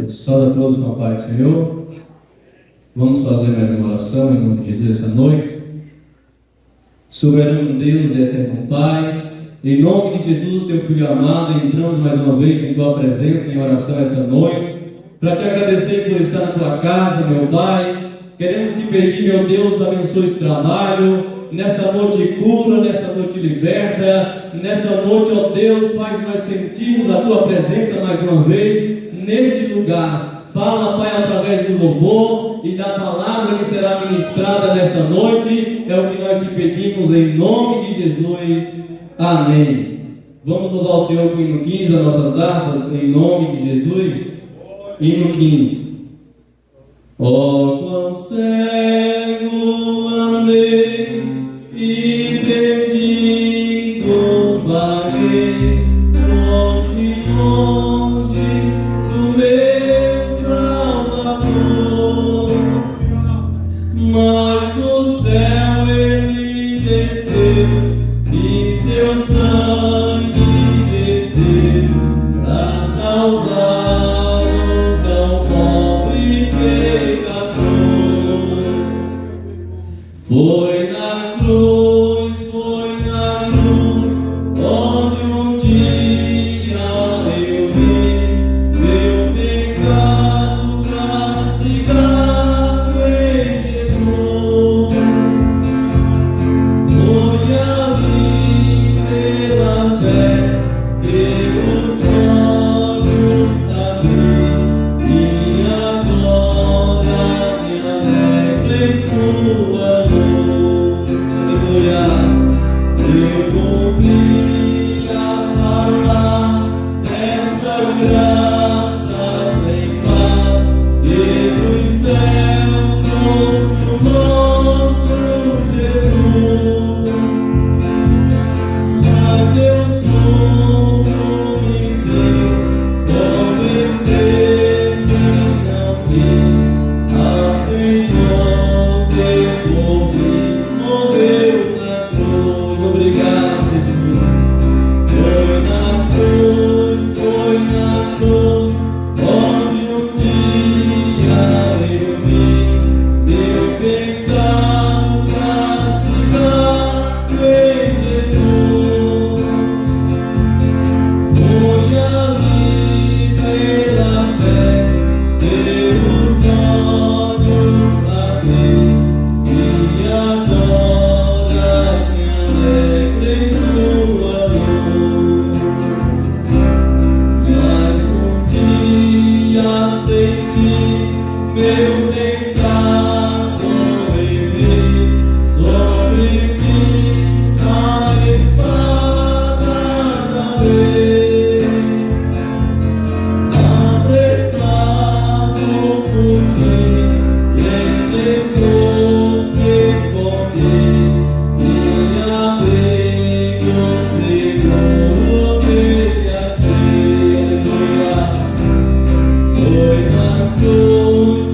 Deus. Saúde a todos com a paz do Senhor. Vamos fazer mais uma oração em nome de Jesus essa noite. Soberano Deus e eterno Pai, em nome de Jesus, teu Filho amado, entramos mais uma vez em tua presença em oração essa noite, para te agradecer por estar na tua casa, meu Pai. Queremos te pedir, meu Deus, abençoe esse trabalho, nessa noite cura, nessa noite liberta, nessa noite, ó Deus, faz nós sentirmos a tua presença mais uma vez, neste lugar. Fala, Pai, através do louvor e da palavra que será ministrada nessa noite, é o que nós te pedimos em nome de Jesus, amém. Vamos louvar o Senhor com o hino 15, as nossas harpas, em nome de Jesus. Hino 15. Oh, quão cego andei e perdido vaguei, longe, longe do meu Salvador, mas do céu ele desceu e seu sangue verteu para salvar o tão pobre pecador. Foi na cruz, onde um dia eu vi meu pecado castigado em Jesus. Foi ali pela fé que os olhos abri, minha glória me alegra em sua luz. Aleluia. Eu ouvia falar dessa graça sem par, que dos céus trouxe o nosso Jesus. Mas eu sofro em Deus, converter-me não quis, ao Senhor que por mim morreu na cruz. Obrigado, Jesus. Foi na cruz, onde um dia eu vi meu pecado castigado em Jesus. Foi ali pela fé que os olhos abri, minha glória me alegra em sua luz. Mas um dia senti meu pecado em mim, sobre mim a espada da lei. Apressado fugi, e em Jesus me escondi, e abrigo seguro nele achei. Aleluia.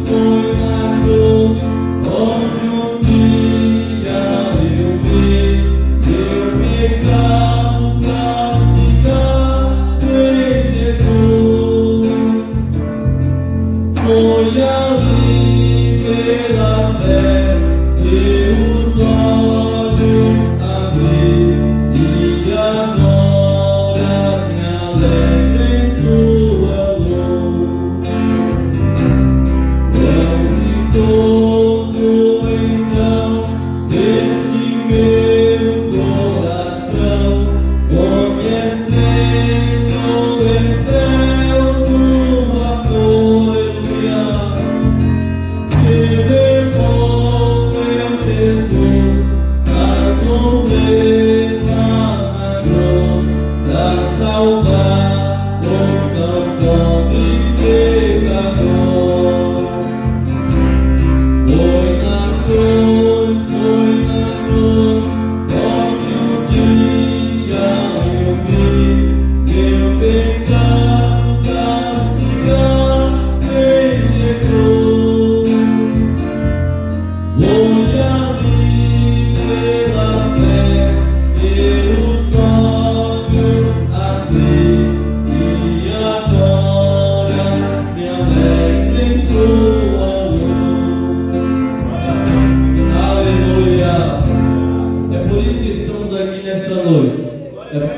Foi na cruz, onde um dia eu vi meu pecado castigado em Jesus. Foi ali pela fé que os olhos abri, e a glória me alegra em sua luz. Quão ditoso então este meu coração, conhecendo excelso amor. Aleluia.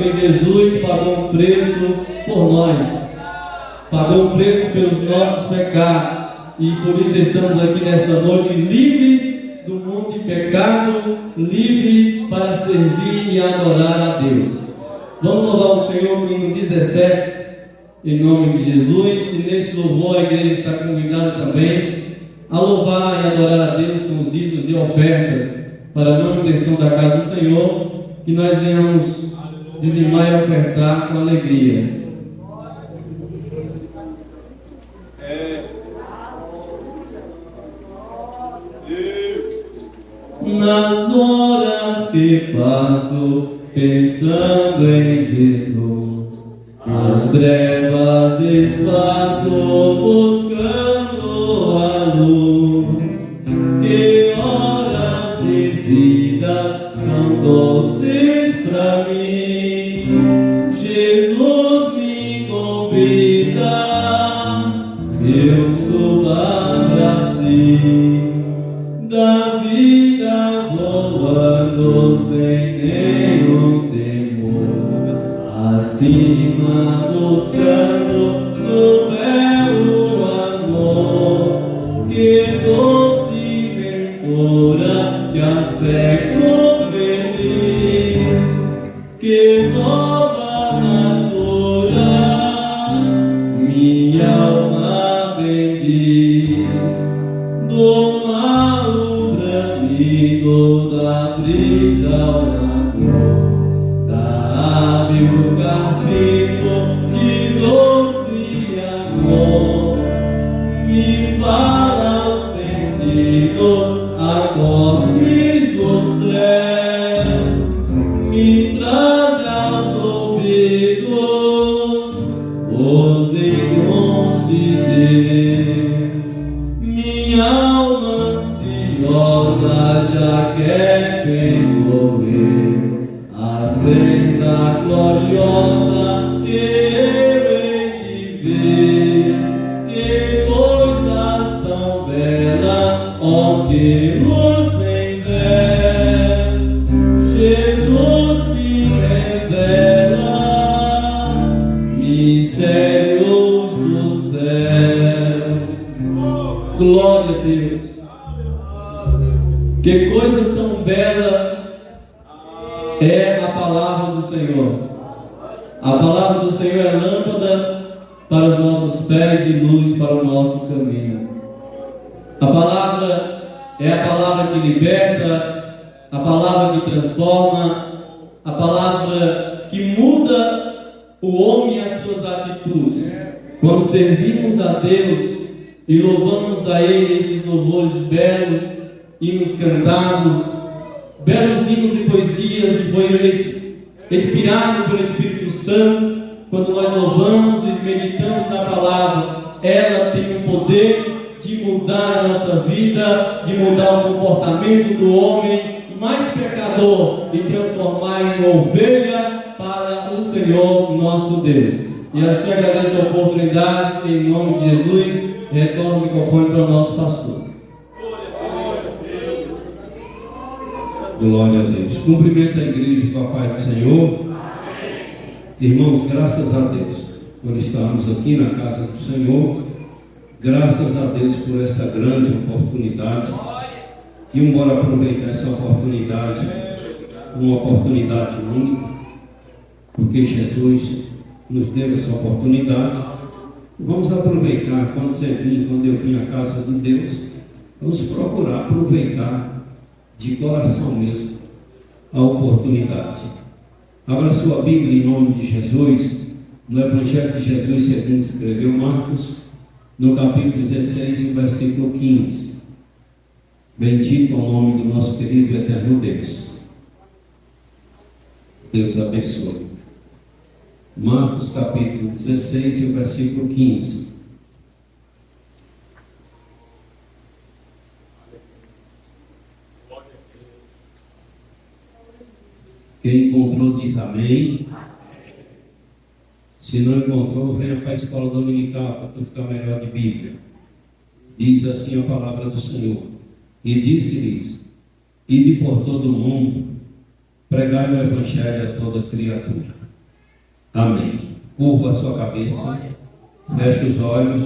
Porque Jesus pagou um preço por nós, pagou um preço pelos nossos pecados, e por isso estamos aqui nessa noite livres do mundo de pecado, livre para servir e adorar a Deus. Vamos louvar o Senhor no hino 17, em nome de Jesus. E nesse louvor a igreja está convidada também a louvar e adorar a Deus com os dízimos e ofertas para a manutenção da casa do Senhor, que nós venhamos dizimar e ofertar com alegria. Nas horas que passo pensando em Jesus, as trevas desfaço buscando a luz. Que horas de vida tão doces pra mim, Jesus me convida, eu suba assim da vida voando sem nenhum temor, acima buscando no véu amor, que doce ventura, que aspecto feliz, que nova natura, minha alma bendiz. Do mar o bramido, da brisa ao vapor, da ave o carpinto, de doce amor, me fala aos sentidos, acordes do céu, me traz aos ouvidos os hinos de Deus. Minha alma ansiosa já quer percorrer a senda gloriosa que eu hei de ver. Que coisas tão belas, ó Deus sem véu, Jesus me revela mistérios do céu. Glória a Deus. Que coisa tão bela é a palavra do Senhor. A palavra do Senhor é lâmpada para os nossos pés e luz para o nosso caminho. A palavra é a palavra que liberta, a palavra que transforma, a palavra que muda o homem e as suas atitudes. Quando servimos a Deus e louvamos a Ele esses louvores belos, hinos cantados, belos hinos e poesias, e foi inspirado pelo Espírito Santo. Quando nós louvamos e meditamos na palavra, ela tem o poder de mudar a nossa vida, de mudar o comportamento do homem mais pecador e transformar em ovelha para o Senhor nosso Deus. E assim agradeço a oportunidade, em nome de Jesus. Retorno o microfone para o nosso pastor. Glória a Deus. Cumprimento a igreja com a paz do Senhor. Amém. Irmãos, graças a Deus por estarmos aqui na casa do Senhor. Graças a Deus por essa grande oportunidade. E embora aproveitar essa oportunidade, uma oportunidade única, porque Jesus nos deu essa oportunidade. Vamos aproveitar quando eu vim à casa de Deus, vamos procurar aproveitar de coração mesmo a oportunidade. Abra sua Bíblia em nome de Jesus, no Evangelho de Jesus segundo escreveu Marcos, no capítulo 16, no versículo 15. Bendito é o nome do nosso querido e eterno Deus. Deus abençoe. Marcos capítulo 16 e o versículo 15. Quem encontrou diz amém. Se não encontrou, venha para a escola dominical para tu ficar melhor de Bíblia. Diz assim a palavra do Senhor. E disse-lhes: ide por todo o mundo, pregai o Evangelho a toda criatura. Amém. Curva a sua cabeça, feche os olhos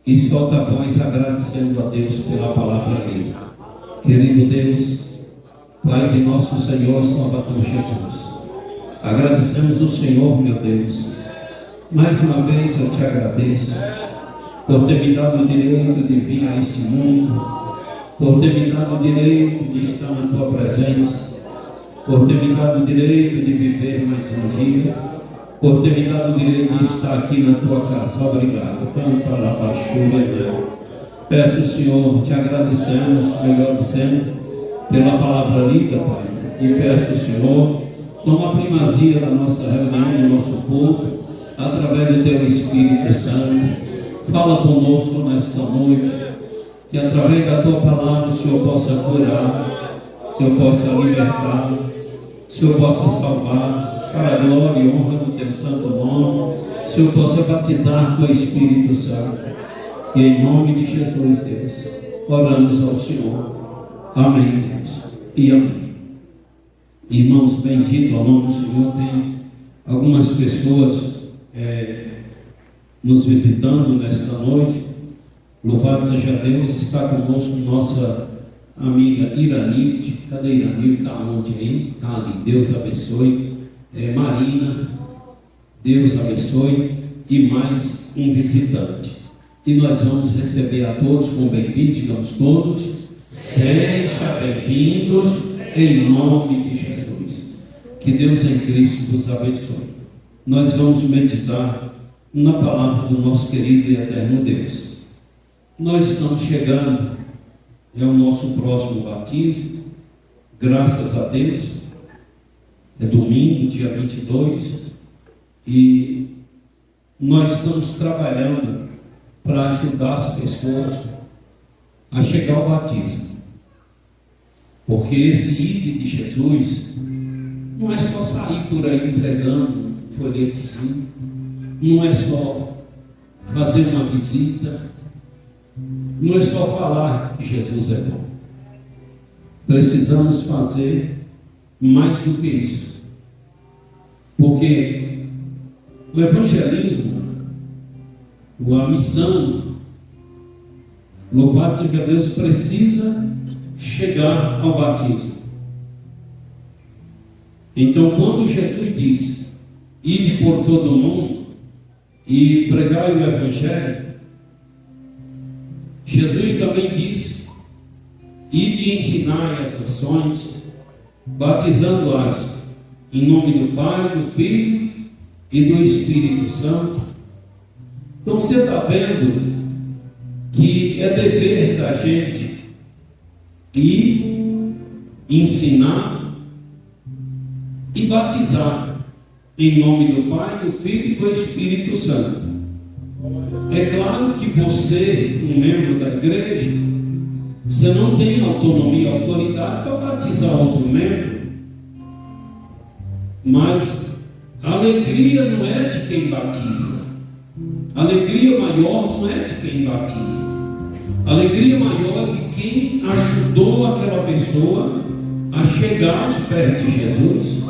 e solta a voz agradecendo a Deus pela palavra lida. Querido Deus, Pai de nosso Senhor Salvador Jesus, agradecemos o Senhor, meu Deus. Mais uma vez eu te agradeço por ter me dado o direito de vir a esse mundo, por ter me dado o direito de estar na tua presença, por ter me dado o direito de viver mais um dia, por ter me dado o direito de estar aqui na tua casa. Obrigado. Tanto a labachura, peço, Senhor, te agradecemos, melhor dizendo, pela palavra lida, Pai, e peço, Senhor, toma a primazia da nossa reunião, do nosso culto, através do teu Espírito Santo. Fala conosco nesta noite, que através da tua palavra o Senhor possa curar, o Senhor possa libertar, o Senhor possa salvar, para a glória e honra do teu santo nome, o Senhor possa batizar com o Espírito Santo. E em nome de Jesus, Deus, oramos ao Senhor. Amém, Deus, e amém. Irmãos, bendito ao nome do Senhor. Tem algumas pessoas nos visitando nesta noite. Louvado seja Deus. Está conosco nossa amiga Iranilde. Cadê Iranilde? Está onde aí? Está ali. Deus abençoe. Marina, Deus abençoe. E mais um visitante. E nós vamos receber a todos com bem-vindos. Digamos todos: sejam bem-vindos em nome de Jesus. Que Deus em Cristo vos abençoe. Nós vamos meditar na palavra do nosso querido e eterno Deus. Nós estamos chegando, é o nosso próximo batismo, graças a Deus. É domingo, dia 22, e nós estamos trabalhando para ajudar as pessoas a chegar ao batismo. Porque esse ide de Jesus não é só sair por aí entregando um folhetozinho, não é só fazer uma visita, não é só falar que Jesus é bom. Precisamos fazer mais do que isso, porque o evangelismo, a missão, louvado seja Deus, precisa chegar ao batismo. Então, quando Jesus disse: ide por todo o mundo e pregai o evangelho, Jesus também disse: ide e ensinai as nações, batizando-as em nome do Pai, do Filho e do Espírito Santo. Então você está vendo que é dever da gente ir, ensinar e batizar em nome do Pai, do Filho e do Espírito Santo. É claro que você, um membro da igreja, você não tem autonomia, autoridade para batizar outro membro, mas a alegria não é de quem batiza, a alegria maior não é de quem batiza, a alegria maior é de quem ajudou aquela pessoa a chegar aos pés de Jesus.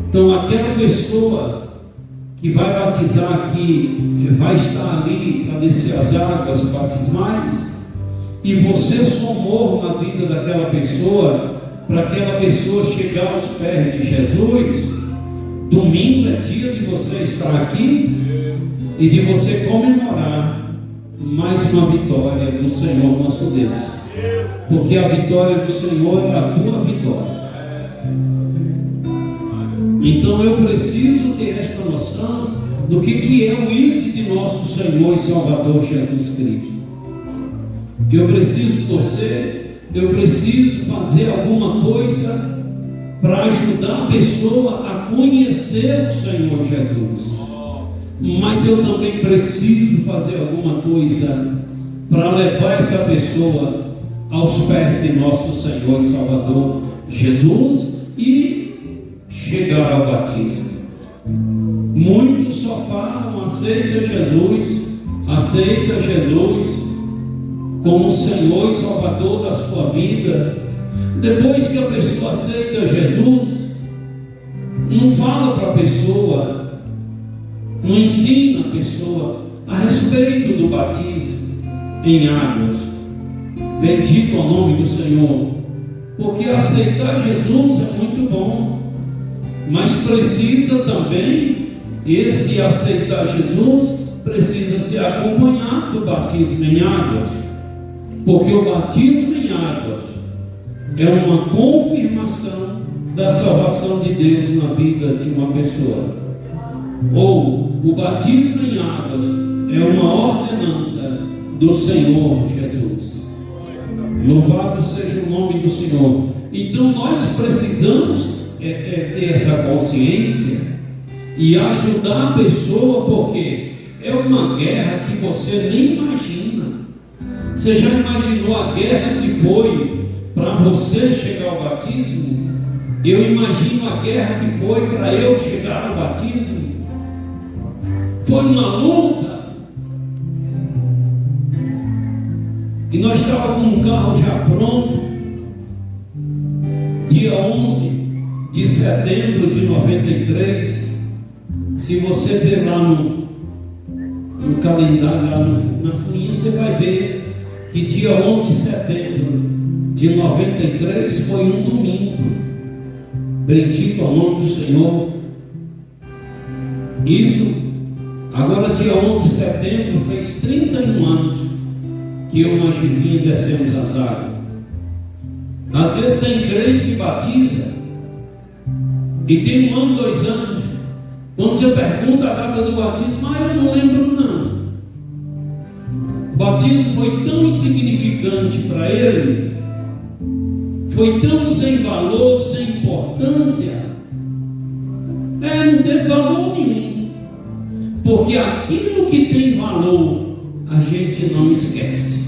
Então aquela pessoa que vai batizar aqui, vai estar ali para descer as águas batismais, e você somou na vida daquela pessoa, para aquela pessoa chegar aos pés de Jesus. Domingo é dia de você estar aqui e de você comemorar mais uma vitória do Senhor nosso Deus, porque a vitória do Senhor é a tua vitória. Então eu preciso ter esta noção do que é o ide de nosso Senhor e Salvador Jesus Cristo. Eu preciso torcer, eu preciso fazer alguma coisa para ajudar a pessoa a conhecer o Senhor Jesus. Mas eu também preciso fazer alguma coisa para levar essa pessoa aos pés de nosso Senhor e Salvador Jesus e chegar ao batismo. Muitos só falam: aceita Jesus como Senhor e Salvador da sua vida. Depois que a pessoa aceita Jesus, não fala para a pessoa, não ensina a pessoa a respeito do batismo em águas. Bendito é o nome do Senhor, porque aceitar Jesus é muito bom, mas precisa também, esse aceitar Jesus precisa ser acompanhado do batismo em águas, porque o batismo em águas é uma confirmação da salvação de Deus na vida de uma pessoa, ou o batismo em águas é uma ordenança do Senhor Jesus. Louvado seja o nome do Senhor. Então nós precisamos ter essa consciência e ajudar a pessoa, porque é uma guerra que você nem imagina. Você já imaginou a guerra que foi para você chegar ao batismo? Eu imagino a guerra que foi para eu chegar ao batismo. Foi uma luta. E nós estávamos com um carro já pronto, dia 11 de setembro de 93. Se você ver lá no calendário, lá na folhinha, você vai ver que dia 11 de setembro de 93 foi um domingo. Bendito ao nome do Senhor. Isso, agora dia 11 de setembro fez 31 anos que eu e uma Givinha descemos as águas. Às vezes tem crente que batiza e tem 1 ano, 2 anos. Quando você pergunta a data do batismo, eu não lembro não. O batismo foi tão insignificante para ele, foi tão sem valor, sem importância, não teve valor nenhum, porque aquilo que tem valor a gente não esquece.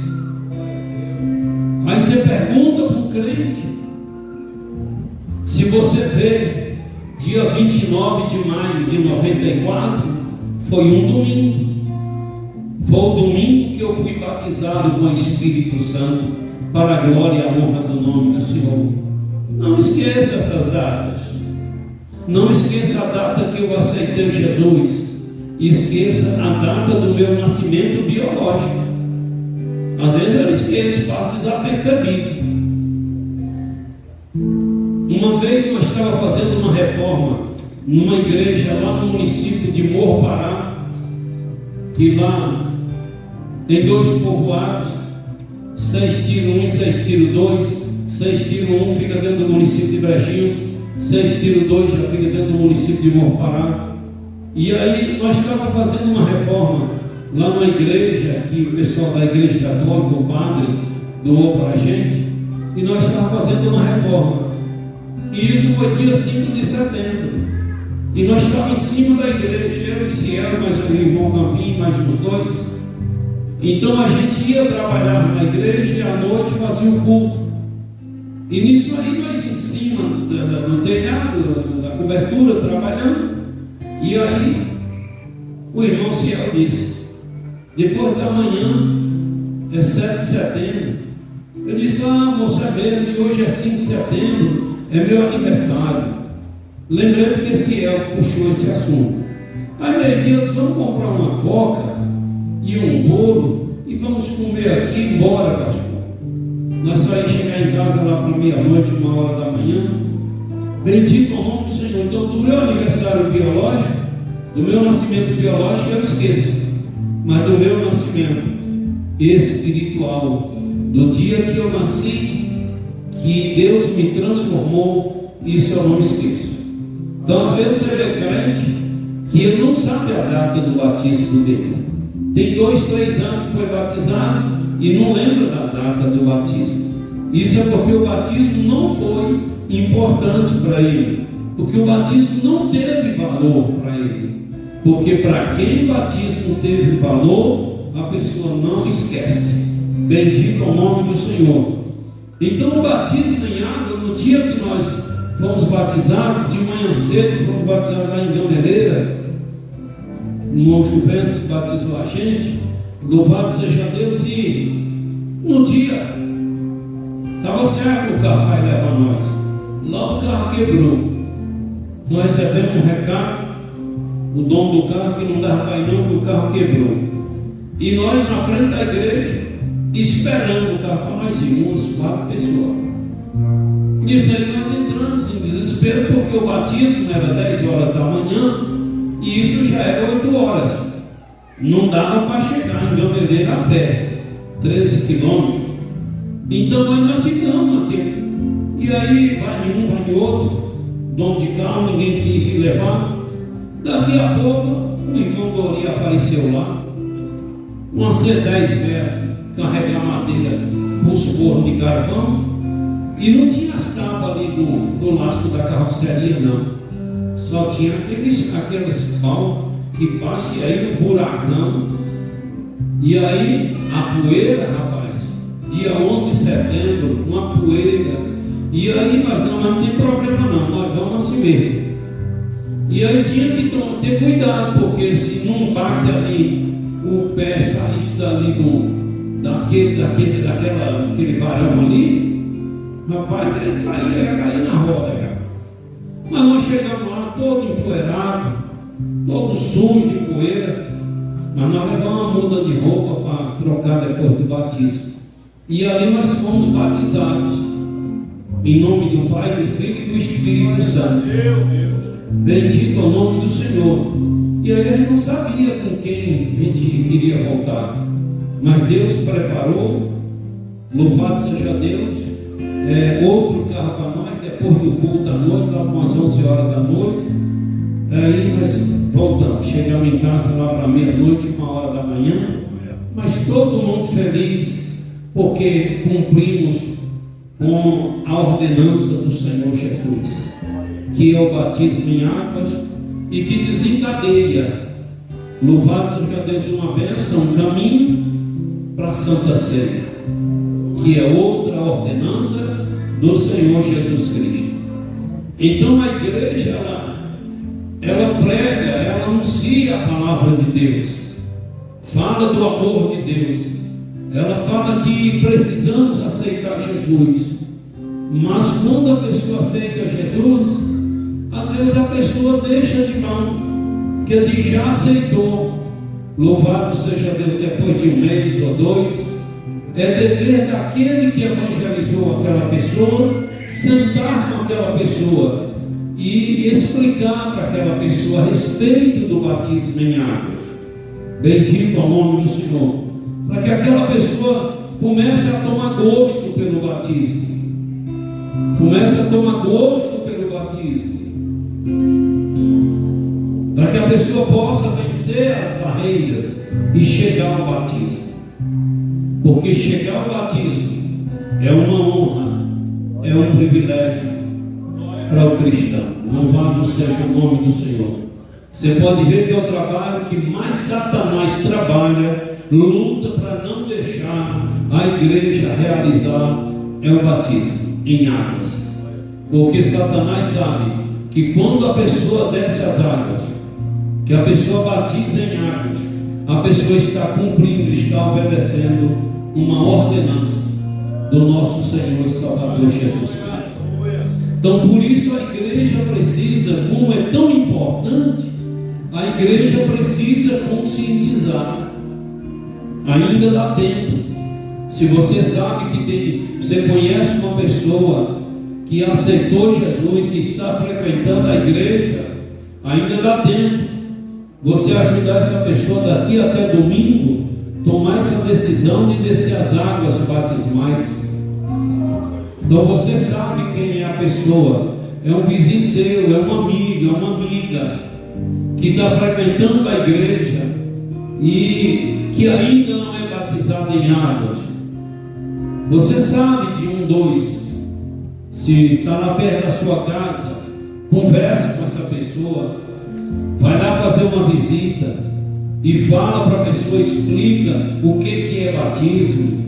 Aí você pergunta para um crente, se você vê, dia 29 de maio de 94, foi um domingo. Foi o domingo que eu fui batizado com o Espírito Santo, para a glória e a honra do nome do Senhor. Não esqueça essas datas. Não esqueça a data que eu aceitei Jesus. Esqueça a data do meu nascimento biológico. Às vezes eu esqueço, passo desapercebido. Uma vez nós estávamos fazendo uma reforma numa igreja lá no município de Morro Pará, que lá tem 2 povoados, 6 tiro 1 e 6 tiro 2. 6 tiro 1 fica dentro do município de Brejinhos, 6 tiro 2 já fica dentro do município de Morro Pará. E aí nós estávamos fazendo uma reforma lá na igreja, que o pessoal da igreja católica, o padre, doou para a gente, e nós estávamos fazendo uma reforma. E isso foi dia 5 de setembro. E nós estávamos em cima da igreja, eu e Cielo, mais o irmão Campinho, mais os 2. Então a gente ia trabalhar na igreja e à noite fazia o culto. E nisso aí nós em cima do telhado, da cobertura, trabalhando. E aí o irmão Cielo disse, depois da manhã, é 7 de setembro. Eu disse, moça, e hoje é 5 de setembro, é meu aniversário. Lembrei porque Cielo puxou esse assunto. Aí meio-dia eu disse, vamos comprar uma coca e um bolo e vamos comer aqui e embora, pastor. Nós só ia chegar em casa lá para meia-noite, 1h da manhã. Bendito ao nome do Senhor. Então, do meu aniversário biológico, do meu nascimento biológico, eu esqueço. Mas do meu nascimento espiritual, do dia que eu nasci, que Deus me transformou, isso eu não esqueço. Então, às vezes você vê crente que ele não sabe a data do batismo dele. Tem 2, 3 anos que foi batizado e não lembra da data do batismo. Isso é porque o batismo não foi importante para ele, porque o batismo não teve valor para ele. Porque para quem o batismo teve valor, a pessoa não esquece. Bendito o nome do Senhor. Então o batismo em água, no dia que nós fomos batizados, de manhã cedo, fomos batizados lá em Gameleira, o irmão Juvencio que batizou a gente, louvado seja Deus. E no dia estava certo o carro para levar nós. Lá o carro quebrou. nós recebemos um recado, o dono do carro, que não dava para ir não, porque o carro quebrou. E nós na frente da igreja, esperando o carro para nós ir, umas 4 pessoas. Isso aí nós entramos em desespero, porque o batismo era 10 horas da manhã, e isso já era 8 horas. Não dava para chegar em Gameleira a pé, 13 quilômetros. Então aí nós ficamos aqui. E aí vai em um, vai em outro, dono de carro, ninguém quis se levar. Daqui a pouco, o irmão Dori apareceu lá, uma C10 velha, carregar madeira, os forros de carvão, e não tinha as tábuas ali do laço da carroceria, não. Só tinha aqueles pau que passa, e aí um buracão. E aí a poeira, rapaz, dia 11 de setembro, uma poeira. E aí nós não tem problema não, nós vamos assim mesmo. E aí tinha que ter cuidado, porque se não bate ali o pé saísse dali daquele varão ali, rapaz, ele ia cair na roda já. Mas nós chegamos lá todo empoeirado, todo sujo de poeira, mas nós levamos uma muda de roupa para trocar depois do batismo. E ali nós fomos batizados. Em nome do Pai, do Filho e do Espírito Santo. Bendito é o nome do Senhor. E aí a gente não sabia com quem a gente iria voltar. Mas Deus preparou. Louvado seja Deus. Outro carro para nós, depois do culto à noite, lá para umas 11 horas da noite. Aí nós voltamos. Chegamos em casa lá para meia-noite, 1h da manhã. Mas todo mundo feliz, porque cumprimos com a ordenança do Senhor Jesus, que é o batismo em águas e que desencadeia, louvado seja Deus, uma bênção, um caminho para a Santa Ceia, que é outra ordenança do Senhor Jesus Cristo. Então a igreja, ela prega, ela anuncia a palavra de Deus, fala do amor de Deus. Ela fala que precisamos aceitar Jesus, mas quando a pessoa aceita Jesus, às vezes a pessoa deixa de mão, que ele já aceitou. Louvado seja Deus, depois de 1 mês ou 2, é dever daquele que evangelizou aquela pessoa, sentar com aquela pessoa e explicar para aquela pessoa a respeito do batismo em águas. Bendito ao nome do Senhor. Para que aquela pessoa comece a tomar gosto pelo batismo. Comece a tomar gosto pelo batismo. Para que a pessoa possa vencer as barreiras e chegar ao batismo. Porque chegar ao batismo é uma honra, é um privilégio para o cristão. Louvado seja o nome do Senhor. Você pode ver que é o trabalho que mais Satanás trabalha, luta para não deixar a igreja realizar, é o batismo em águas. Porque Satanás sabe que quando a pessoa desce as águas, que a pessoa batiza em águas, a pessoa está cumprindo, está obedecendo uma ordenança do nosso Senhor e Salvador Jesus Cristo. Então por isso a igreja precisa, como é tão importante, a igreja precisa conscientizar. Ainda dá tempo. Se você sabe que você conhece uma pessoa que aceitou Jesus, que está frequentando a igreja, ainda dá tempo. Você ajudar essa pessoa daqui até domingo, tomar essa decisão de descer as águas batismais. Então você sabe quem é a pessoa. É um vizinho seu, é uma amiga que está frequentando a igreja e que ainda não é batizado em águas. Você sabe de 2, se está lá perto da sua casa, converse com essa pessoa, vai lá fazer uma visita e fala para a pessoa, explica o que é batismo.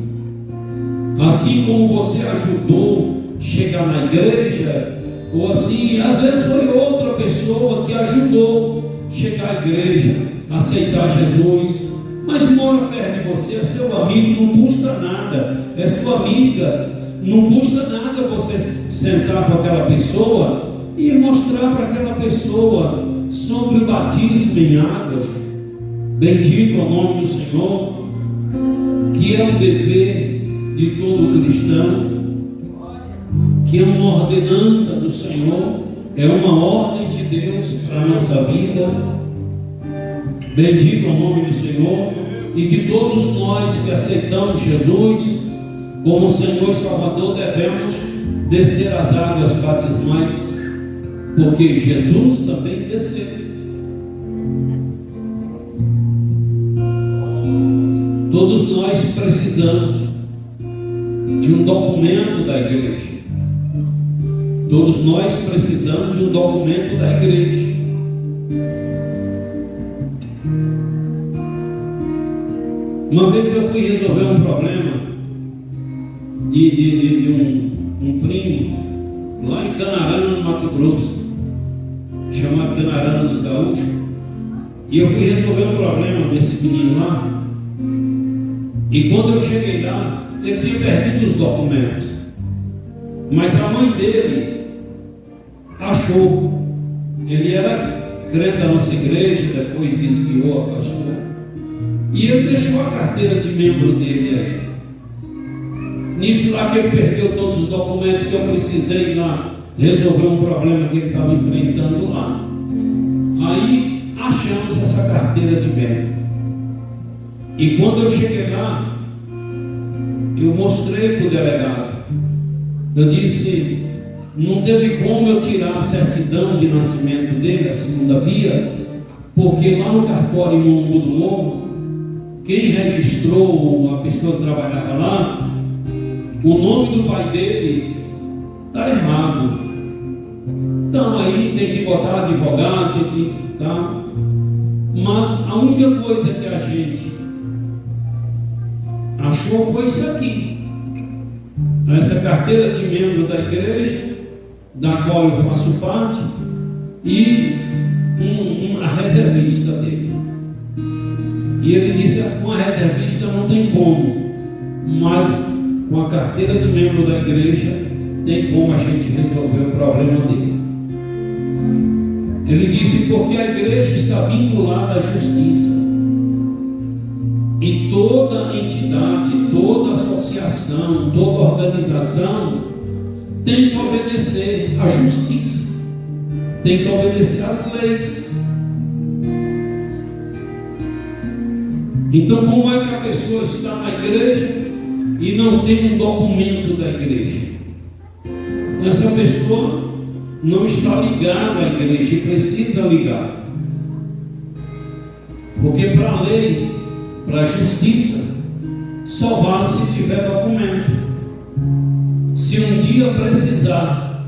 Assim como você ajudou a chegar na igreja, ou assim, às vezes foi outra pessoa que ajudou a chegar à igreja, aceitar Jesus, mas mora perto de você, é seu amigo, não custa nada, é sua amiga, não custa nada você sentar com aquela pessoa e mostrar para aquela pessoa sobre o batismo em águas. Bendito é o nome do Senhor, que é um dever de todo cristão, que é uma ordenança do Senhor, é uma ordem de Deus para a nossa vida. Bendito é o nome do Senhor, e que todos nós que aceitamos Jesus como Senhor e Salvador devemos descer as águas batismais, porque Jesus também desceu. Todos nós precisamos de um documento da igreja. Todos nós precisamos de um documento da igreja. Uma vez eu fui resolver um problema de um primo lá em Canarana, no Mato Grosso, chamado Canarana dos Gaúchos, e eu fui resolver um problema desse menino lá. E quando eu cheguei lá, ele tinha perdido os documentos, mas a mãe dele achou. Ele era crente da nossa igreja, depois desviou, afastou, e ele deixou a carteira de membro dele aí. Nisso lá que ele perdeu todos os documentos, que eu precisei ir lá resolver um problema que ele estava enfrentando lá. Aí achamos essa carteira de membro. E quando eu cheguei lá, eu mostrei para o delegado. Eu disse: não teve como eu tirar a certidão de nascimento dele, a segunda via, porque lá no cartório em Monumbu do Morro, quem registrou, a pessoa que trabalhava lá, o nome do pai dele está errado. Então aí tem que botar advogado, tem que tá. Mas a única coisa que a gente achou foi isso aqui, essa carteira de membro da igreja, da qual eu faço parte, e uma reservista dele. E ele disse: com a reservista não tem como, mas com a carteira de membro da igreja tem como a gente resolver o problema dele. Ele disse: porque a igreja está vinculada à justiça, e toda entidade, toda associação, toda organização tem que obedecer à justiça, tem que obedecer às leis. Então, como é que a pessoa está na igreja e não tem um documento da igreja? Essa pessoa não está ligada à igreja e precisa ligar, porque para a lei, para a justiça, só vale se tiver documento. Se um dia precisar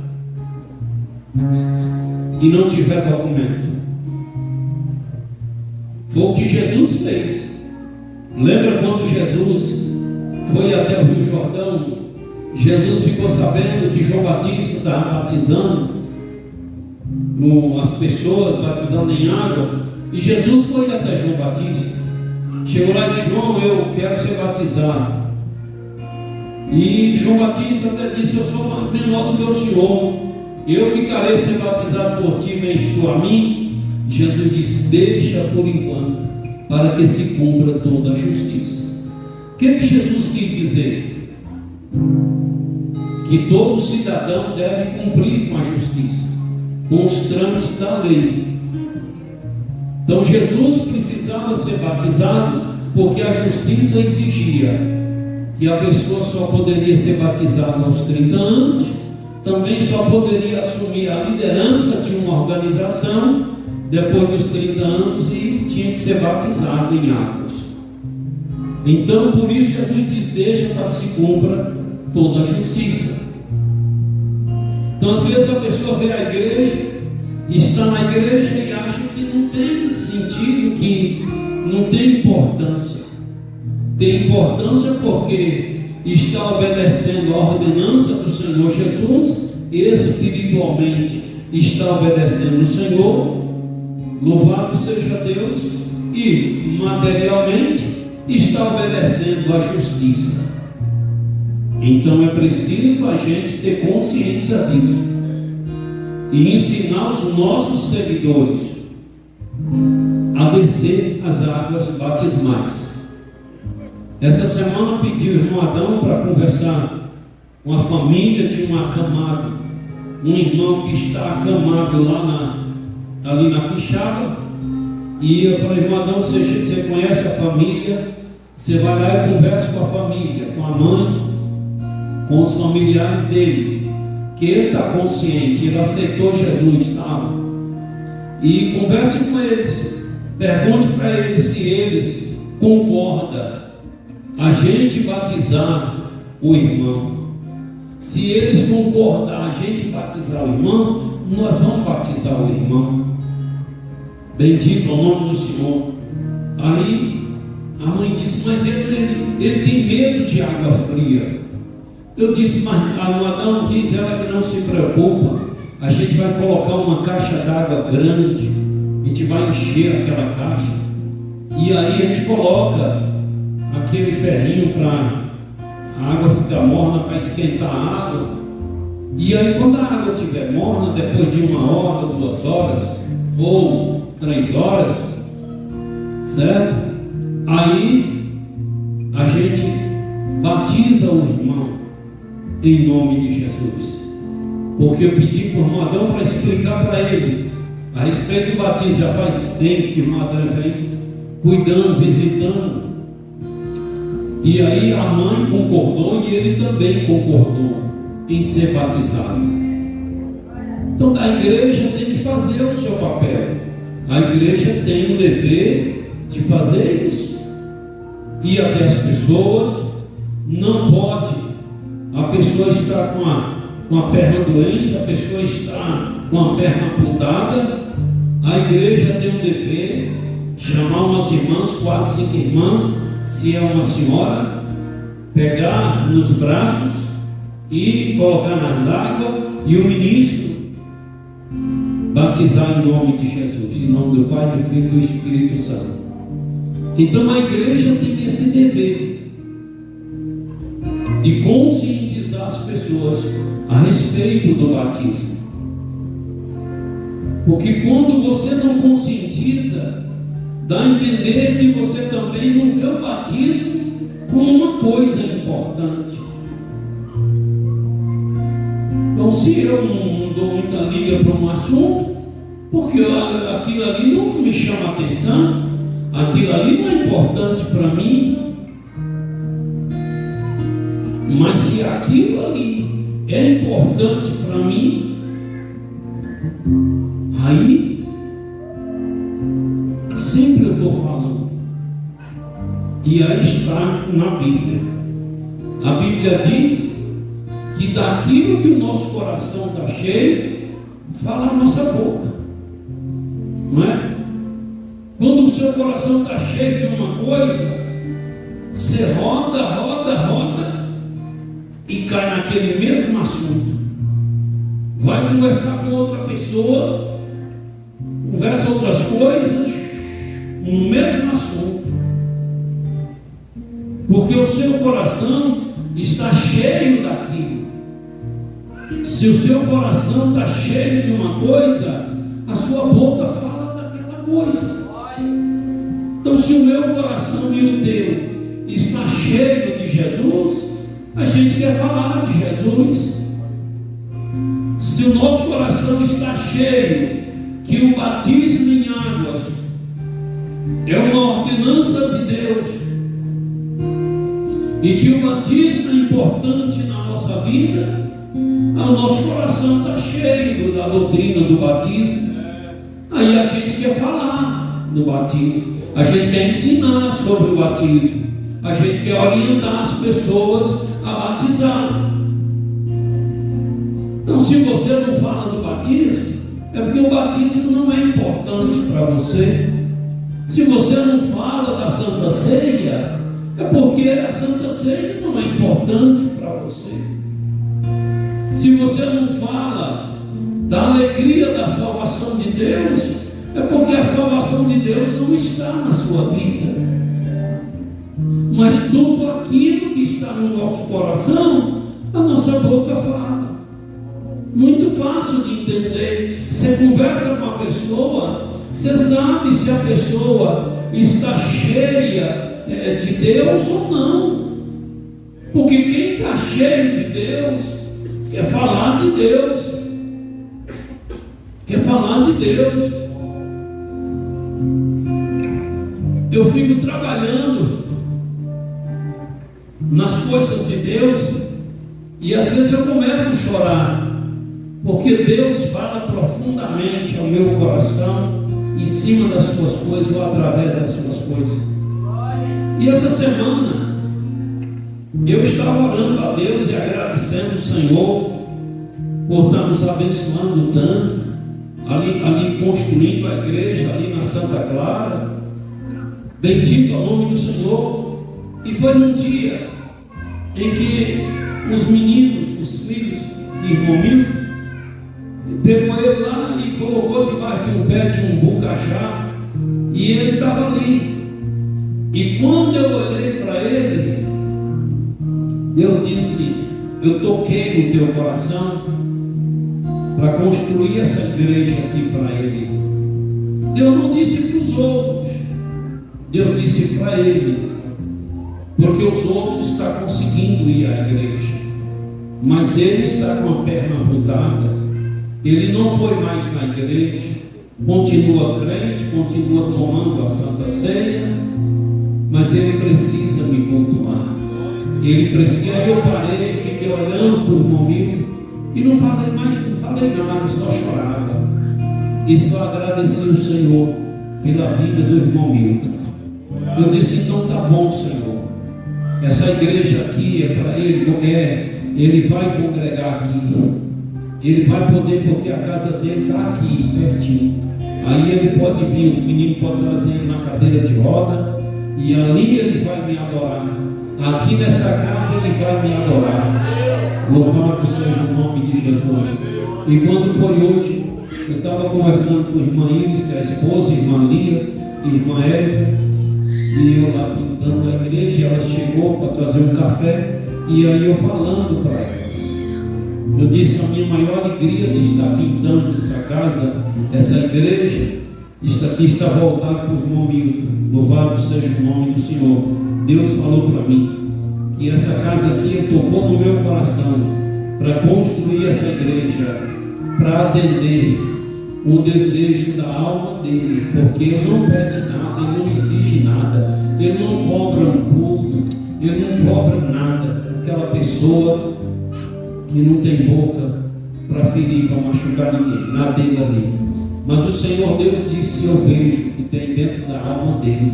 e não tiver documento, foi o que Jesus fez. Lembra quando Jesus foi até o Rio Jordão? Jesus ficou sabendo que João Batista estava batizando as pessoas, batizando em água, e Jesus foi até João Batista. Chegou lá e disse: João, eu quero ser batizado. E João Batista até disse: eu sou menor do que o Senhor, eu que careço ser batizado por ti, vens tu a mim? E Jesus disse: deixa por enquanto, para que se cumpra toda a justiça. O que Jesus quis dizer? Que todo cidadão deve cumprir com a justiça, com os trâmites da lei. Então Jesus precisava ser batizado, porque a justiça exigia que a pessoa só poderia ser batizada aos 30 anos, também só poderia assumir a liderança de uma organização depois dos 30 anos e tinha que ser batizado em águas. Então, por isso Jesus diz: deixa para que se cumpra toda a justiça. Então, às vezes a pessoa vê a igreja, está na igreja e acha que não tem sentido, que não tem importância. Tem importância porque está obedecendo a ordenança do Senhor Jesus, espiritualmente está obedecendo o Senhor, louvado seja Deus, e materialmente está obedecendo a justiça. Então é preciso a gente ter consciência disso. e ensinar os nossos seguidores a descer as águas batismais. Essa semana pedi o irmão Adão para conversar com a família de um acamado, um irmão que está acamado lá ali na Quixaba. E eu falei: irmão Adão, você conhece a família? Você vai lá e conversa com a família, com a mãe, com os familiares dele, que ele está consciente, ele aceitou Jesus, tá? E converse com eles, pergunte para eles se eles concordam a gente batizar o irmão. Se eles concordar a gente batizar o irmão, nós vamos batizar o irmão. Bendito é o nome do Senhor. Aí a mãe disse: mas ele tem medo de água fria. Eu disse: mas Adão, diz ela que não se preocupa, a gente vai colocar uma caixa d'água grande, a gente vai encher aquela caixa, e aí a gente coloca aquele ferrinho para a água ficar morna, para esquentar a água. E aí quando a água estiver morna, depois de 1 hora, 2 horas, ou 3 horas, certo? Aí a gente batiza o irmão em nome de Jesus. Porque eu pedi para o irmão Adão para explicar para ele a respeito do batismo. Já faz tempo que o irmão Adão vem cuidando, visitando. E aí a mãe concordou e ele também concordou em ser batizado. Então a igreja tem que fazer o seu papel. A igreja tem o dever de fazer isso. Ir até as pessoas. Não pode a pessoa estar com a perna doente, a pessoa está com a perna amputada. A igreja tem um dever, chamar umas irmãs, 4, 5 irmãs, se é uma senhora, pegar nos braços e colocar na água, e o ministro batizar em nome de Jesus, em nome do Pai, do Filho e do Espírito Santo. Então a igreja tem esse dever de conscientizar as pessoas a respeito do batismo. Porque quando você não conscientiza, dá a entender que você também não vê o batismo como uma coisa importante. Então, se eu não dou muita liga para um assunto, porque aquilo ali não me chama atenção, aquilo ali não é importante para mim, mas se aquilo ali é importante para mim, aí sempre eu estou falando. E aí está na Bíblia. A Bíblia diz que daquilo que o nosso coração está cheio, fala a nossa boca. Não é? Quando o seu coração está cheio de uma coisa, você roda e cai naquele mesmo assunto. Vai conversar com outra pessoa, conversa outras coisas, no mesmo assunto. Porque o seu coração está cheio daquilo. Se o seu coração está cheio de uma coisa, a sua boca fala daquela coisa. Então, se o meu coração e o teu está cheio de Jesus, a gente quer falar de Jesus. Se o nosso coração está cheio que o batismo em águas é uma ordenança de Deus, e que o batismo é importante na nossa vida, o nosso coração está cheio da doutrina do batismo, aí a gente quer falar do batismo, a gente quer ensinar sobre o batismo, a gente quer orientar as pessoas a batizar. Então, se você não fala do batismo, é porque o batismo não é importante para você. Se você não fala da Santa Ceia, é porque a Santa Ceia não é importante para você. Se você não fala da alegria da salvação de Deus, é porque a salvação de Deus não está na sua vida. Mas tudo aquilo que está no nosso coração, a nossa boca fala. Muito fácil de entender. Você conversa com a pessoa, você sabe se a pessoa está cheia de Deus ou não. Porque quem está cheio de Deus quer falar de Deus. Quer falar de Deus. Eu fico trabalhando nas coisas de Deus e às vezes eu começo a chorar, porque Deus fala profundamente ao meu coração em cima das suas coisas ou através das suas coisas. E essa semana eu estava orando a Deus e agradecendo o Senhor por estar nos abençoando tanto, ali construindo a igreja ali na Santa Clara. Bendito é o nome do Senhor. E foi num dia em que os meninos, os filhos de irmão Milton, pegou ele lá e colocou debaixo de um pé de um bucajá, e ele estava ali. E quando eu olhei para ele, Deus disse: eu toquei no teu coração para construir essa igreja aqui para ele. Deus não disse para os outros, Deus disse para ele, porque os outros estão conseguindo ir à igreja, mas ele está com a perna amputada. Ele não foi mais na igreja, continua crente, continua tomando a Santa Ceia, mas ele precisa me pontuar. Ele precisa. Eu parei, fiquei olhando por um momento e não falei mais, não falei nada, só chorava e só agradeci o Senhor pela vida do irmão Milton. Eu disse: então tá bom, Senhor, essa igreja aqui é para ele, porque ele vai congregar aqui, ele vai poder, porque a casa dele está aqui pertinho. Aí ele pode vir, os meninos podem trazer ele na cadeira de roda, e ali ele vai me adorar. Aqui nessa casa ele vai me adorar. Louvado seja o nome de Jesus. E quando foi hoje, eu estava conversando com a irmã Iris, que é a esposa, a irmã Lia e a irmã Érica, e eu lá pintando a igreja, e ela chegou para trazer um café, e aí eu falando para elas, eu disse: a minha maior alegria de estar pintando essa casa, essa igreja, está voltada para o irmão Milton. Louvado seja o nome do Senhor. Deus falou para mim que essa casa aqui tocou no meu coração para construir essa igreja, para atender o desejo da alma dele, porque ele não pede nada, ele não exige nada, ele não cobra um culto, ele não cobra nada. Aquela pessoa que não tem boca para ferir, para machucar ninguém, nada dele ali. Mas o Senhor Deus disse: eu vejo que tem dentro da alma dele,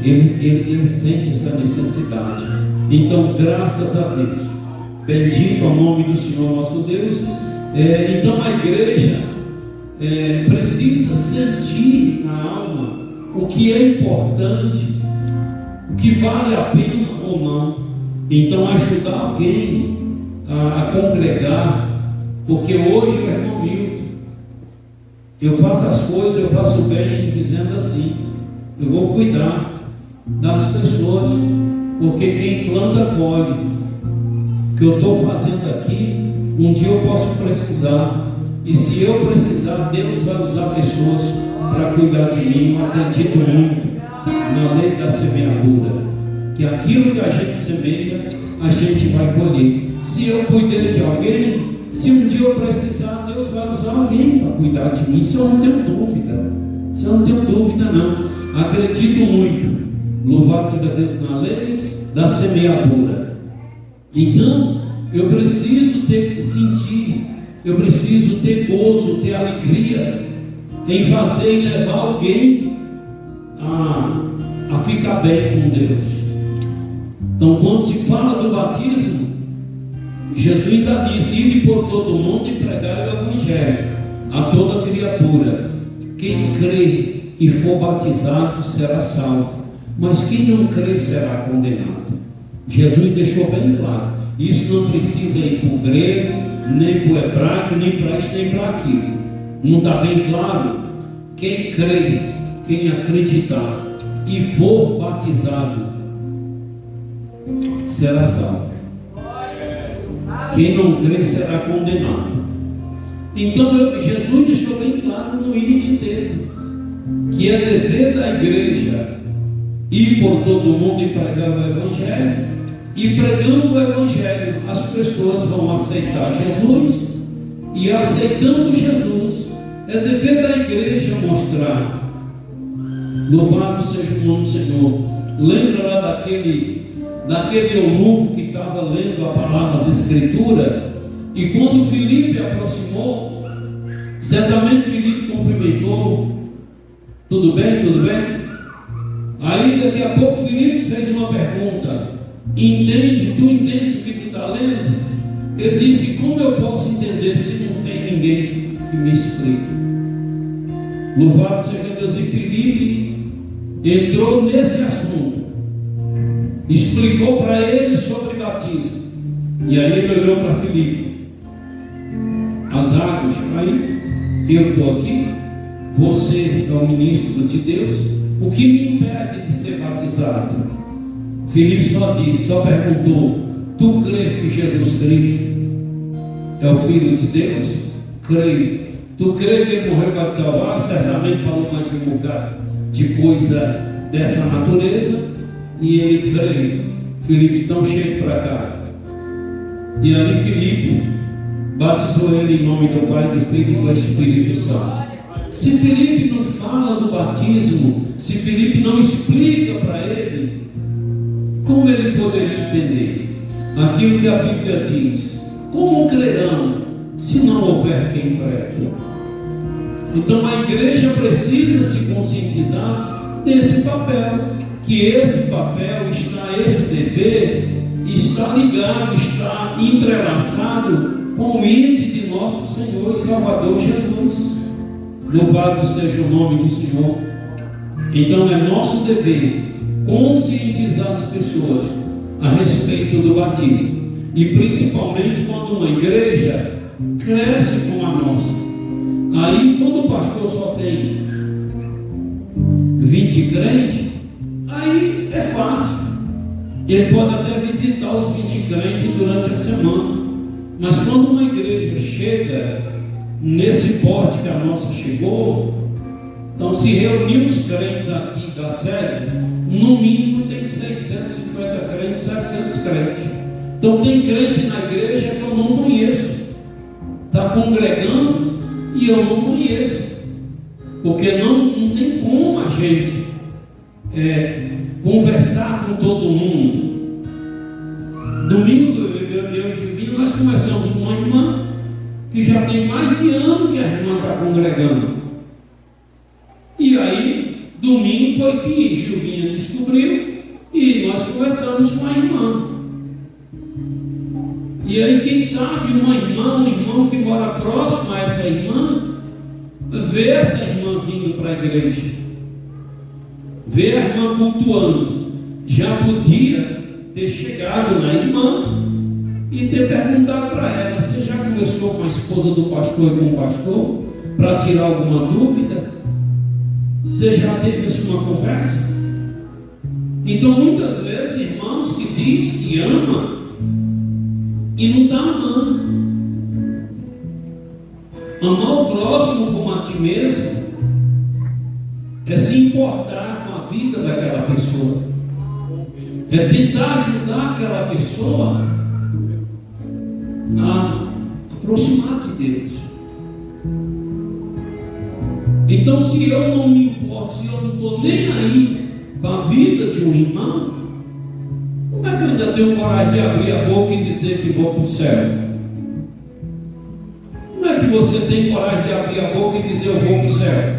ele sente essa necessidade. Então, graças a Deus, bendito é o nome do Senhor nosso Deus. Então a igreja precisa sentir na alma o que é importante, o que vale a pena ou não. Então, ajudar alguém a congregar, porque hoje, meu irmão Milton, eu faço as coisas, eu faço bem, dizendo assim: eu vou cuidar das pessoas, porque quem planta colhe. O que eu estou fazendo aqui, um dia eu posso precisar, e se eu precisar, Deus vai usar pessoas para cuidar de mim. Eu acredito muito na lei da semeadura, que aquilo que a gente semeia, a gente vai colher. Se eu cuidei de alguém, se um dia eu precisar, Deus vai usar alguém para cuidar de mim. Isso eu não tenho dúvida, isso eu não tenho dúvida não. Acredito muito. Louvado seja Deus, na lei da semeadura. Então eu preciso sentir, eu preciso ter gozo, ter alegria em fazer e levar alguém a ficar bem com Deus. Então, quando se fala do batismo, Jesus ainda diz: ide por todo mundo e pregai o evangelho a toda criatura. Quem crê e for batizado será salvo, mas quem não crê será condenado. Jesus deixou bem claro. Isso não precisa ir para o grego, nem para o hebraico, nem para isso, nem para aquilo. Não está bem claro? Quem crê, quem acreditar e for batizado será salvo. Quem não crê será condenado. Então Jesus deixou bem claro no id dele, que é dever da igreja ir por todo mundo e pregar o Evangelho, e pregando o Evangelho as pessoas vão aceitar Jesus, e aceitando Jesus é dever da igreja mostrar. Louvado seja o nome do Senhor. Lembra lá daquele eunuco que estava lendo a palavra, as Escrituras, e quando Filipe aproximou, certamente Filipe cumprimentou: tudo bem, tudo bem? Aí daqui a pouco Filipe fez uma pergunta: tu entende o que tu está lendo? Ele disse: como eu posso entender se não tem ninguém que me explique? Louvado seja Deus. E Filipe entrou nesse assunto, explicou para ele sobre batismo. E aí ele olhou para Filipe: as águas, aí eu estou aqui, você é o ministro de Deus, o que me impede de ser batizado? Filipe só perguntou: tu crês que Jesus Cristo é o Filho de Deus? Creio. Tu crês que ele morreu para te salvar? Certamente falou mais de um bocado de coisa dessa natureza, e ele creio. Filipe, então chega para cá. E ali Filipe batizou ele em nome do Pai, do Filho e do Espírito Santo. Se Filipe não fala do batismo, se Filipe não explica para ele, como ele poderia entender aquilo que a Bíblia diz? Como crerão se não houver quem pregue? Então a igreja precisa se conscientizar desse papel, que esse papel esse dever está ligado, está entrelaçado com o id de nosso Senhor e Salvador Jesus. Louvado seja o nome do Senhor. Então é nosso dever conscientizar as pessoas a respeito do batismo, e principalmente quando uma igreja cresce como a nossa. Aí quando o pastor só tem 20 crentes, aí é fácil, ele pode até visitar os 20 crentes durante a semana. Mas quando uma igreja chega nesse porte que a nossa chegou, então se reunir os crentes aqui da sede, no mínimo tem 650 crentes, 700 crentes. Então tem crente na igreja que eu não conheço, está congregando e eu não conheço, porque não tem como a gente conversar com todo mundo. Domingo eu e Julinho, nós começamos com uma irmã que já tem mais de ano que a irmã está congregando. E aí, domingo foi que Julinha descobriu e nós conversamos com a irmã. E aí, quem sabe, um irmão que mora próximo a essa irmã, vê essa irmã vindo para a igreja, vê a irmã cultuando, já podia ter chegado na irmã e ter perguntado para ela: você já conversou com a esposa do pastor e com o pastor para tirar alguma dúvida? Você já teve uma conversa? Então muitas vezes irmãos que diz que ama e não está amando. Amar o próximo como a ti mesmo é se importar com a vida daquela pessoa, é tentar ajudar aquela pessoa a aproximar de Deus. Então, se eu não me importo, se eu não estou nem aí para a vida de um irmão, como é que eu ainda tenho coragem de abrir a boca e dizer que vou para o céu? Como é que você tem coragem de abrir a boca e dizer eu vou para o céu?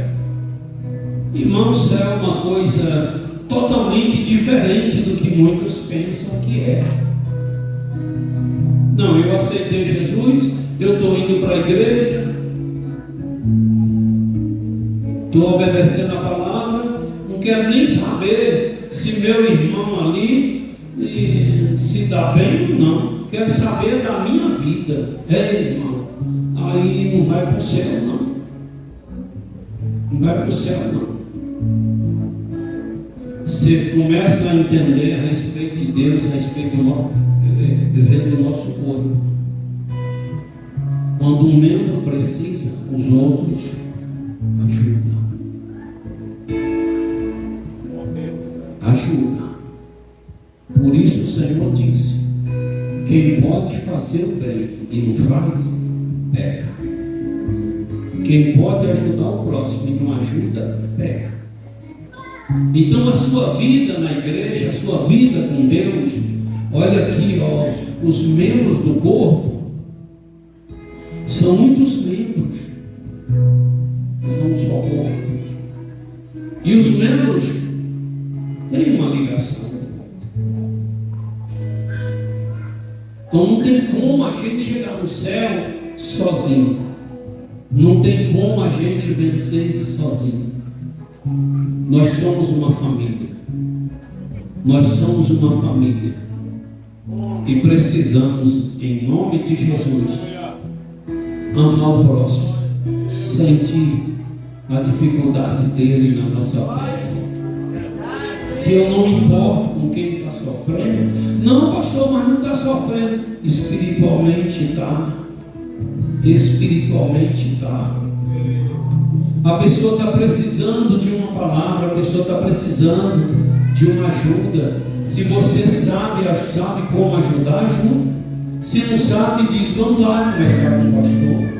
Irmão, o céu é uma coisa totalmente diferente do que muitos pensam que é. Não, eu aceitei Jesus, eu estou indo para a igreja, estou obedecendo a palavra, não quero nem saber se meu irmão ali se dá bem ou não, quero saber da minha vida. Irmão, aí não vai para o céu não vai para o céu não. Você começa a entender a respeito de Deus, a respeito do nosso corpo. Quando um membro precisa, os outros ajudam. Ajuda. Por isso o Senhor disse: quem pode fazer o bem e não faz, peca. Quem pode ajudar o próximo e não ajuda, peca. Então a sua vida na igreja, a sua vida com Deus, olha aqui, os membros do corpo são muitos membros, mas não só corpo. E os membros têm uma ligação. Então não tem como a gente chegar no céu sozinho. Não tem como a gente vencer sozinho. Nós somos uma família. Nós somos uma família. E precisamos, em nome de Jesus, amar o próximo, sentir a dificuldade dele na nossa vida. Se eu não importo com quem está sofrendo, não, pastor, mas não está sofrendo. Espiritualmente está. Espiritualmente está. A pessoa está precisando de uma palavra, a pessoa está precisando de uma ajuda. Se você sabe como ajudar, ajuda. Se não sabe, diz: vamos lá conversar com o pastor.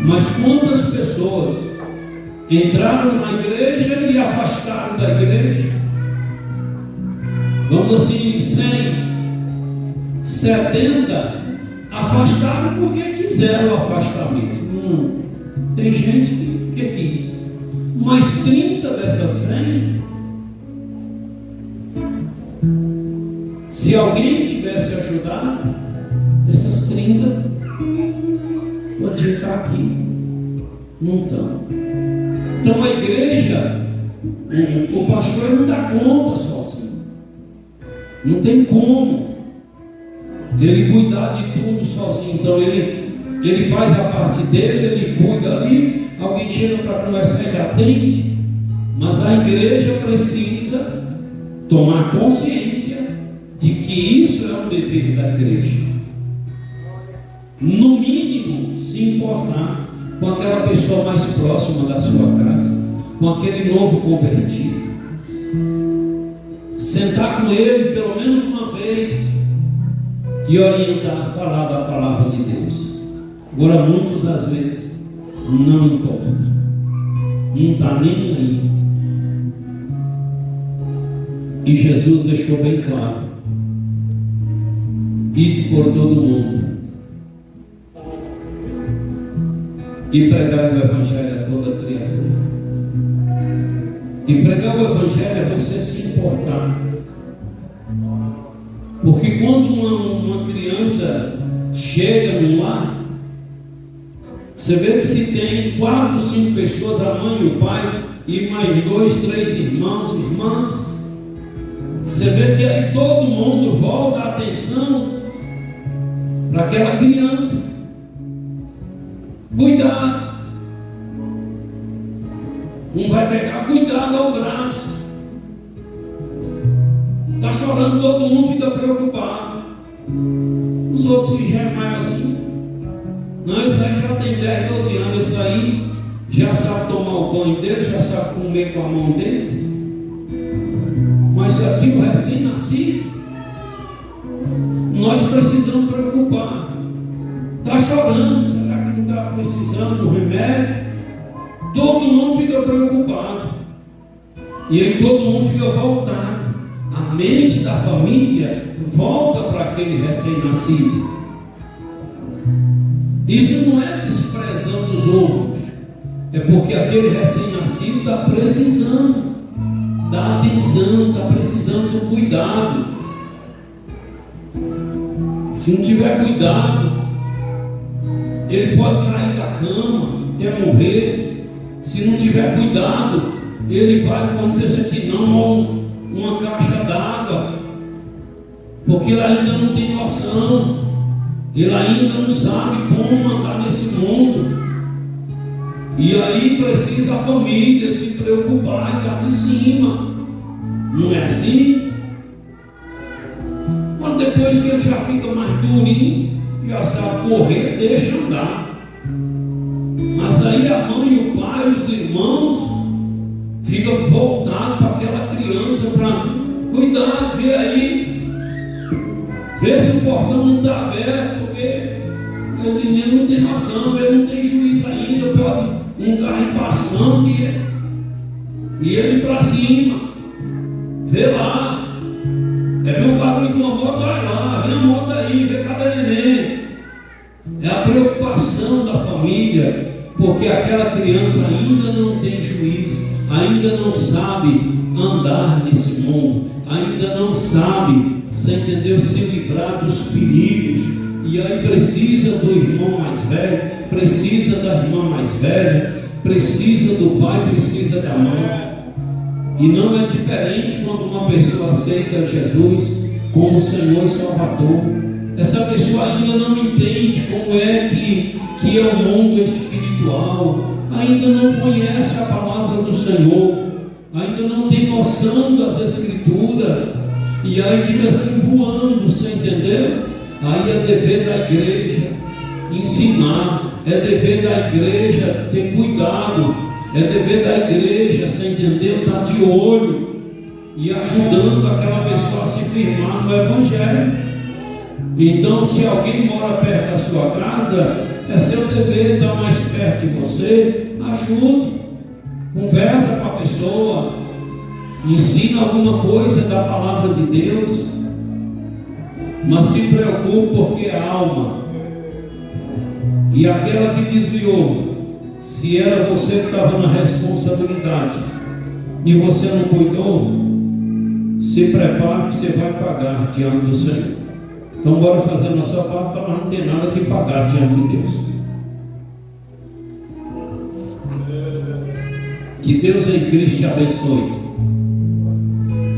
Mas quantas pessoas entraram na igreja e afastaram da igreja? Vamos assim, 100, 70 afastaram porque quiseram o afastamento. Tem gente que quis. Mas 30 dessas 100, se alguém tivesse ajudado, essas 30 podiam estar aqui. Não estão. Então a igreja, o pastor não dá conta sozinho. Não tem como ele cuidar de tudo sozinho. Então ele faz a parte dele, ele cuida ali. Alguém chega para conversar, ele atende. Mas a igreja precisa tomar consciência de que isso é um dever da igreja. No mínimo, se importar com aquela pessoa mais próxima da sua casa, com aquele novo convertido. Sentar com ele pelo menos uma vez e orientar, falar da palavra de Deus. Agora, muitos às vezes não importa, não está nem aí. E Jesus deixou bem claro: ide por todo mundo e pregar o evangelho a toda criatura. E pregar o evangelho é você se importar. Porque quando uma criança chega no lar, você vê que se tem 4, 5 pessoas, a mãe e o pai, e mais 2, 3 irmãos, irmãs, você vê que aí todo mundo volta a atenção para aquela criança. Cuidado. Um vai pegar, cuidado ao braço. Está chorando, todo mundo fica preocupado. Os outros que já é maiorzinho. Não, esse aí já tem 10, 12 anos. Esse aí já sabe tomar o banho dele, já sabe comer com a mão dele. Mas aqui o recém-nascido, nós precisamos preocupar. Está chorando, será que não está precisando do remédio? Todo mundo fica preocupado. E aí todo mundo fica voltado. A mente da família volta para aquele recém-nascido. Isso não é desprezando os outros. É porque aquele recém-nascido está precisando da atenção, está precisando do cuidado. Se não tiver cuidado, ele pode cair da cama até morrer. Se não tiver cuidado, ele vai, quando desse aqui não, uma caixa d'água, porque ele ainda não tem noção, ele ainda não sabe como andar nesse mundo. E aí precisa a família se preocupar e estar de cima. Não é assim? Mas depois que ele já fica mais durinho, já sabe correr, deixa andar. Mas aí a mãe, o pai, os irmãos ficam voltados para aquela criança, para cuidar, ver aí, ver se o portão não está aberto, porque o menino não tem noção, ele não tem juízo ainda, pode um carro passando e ele para cima, vê lá, ver o barulho de uma moto, vai lá, vem a moto aí, vê cada neném. É a preocupação da família, porque aquela criança ainda não tem juízo, ainda não sabe andar nesse mundo, ainda não sabe, você entendeu, se livrar dos perigos. E aí precisa do irmão mais velho, precisa da irmã mais velha, precisa do pai, precisa da mãe. E não é diferente quando uma pessoa aceita Jesus como Senhor e Salvador. Essa pessoa ainda não entende como é que é o mundo espiritual, ainda não conhece a palavra do Senhor, ainda não tem noção das Escrituras, e aí fica assim voando, você entendeu? Aí é dever da igreja ensinar, é dever da igreja ter cuidado, é dever da igreja, você entendeu? Estar de olho e ajudando aquela pessoa a se firmar no Evangelho. Então, se alguém mora perto da sua casa, é seu dever estar mais perto de você. Ajude, conversa com a pessoa, ensina alguma coisa da palavra de Deus. Mas se preocupe, porque a alma e aquela que desviou, se era você que estava na responsabilidade e você não cuidou, se prepare que você vai pagar diante do Senhor. Então bora fazer a nossa parte para não ter nada que pagar diante de Deus. Que Deus em Cristo te abençoe.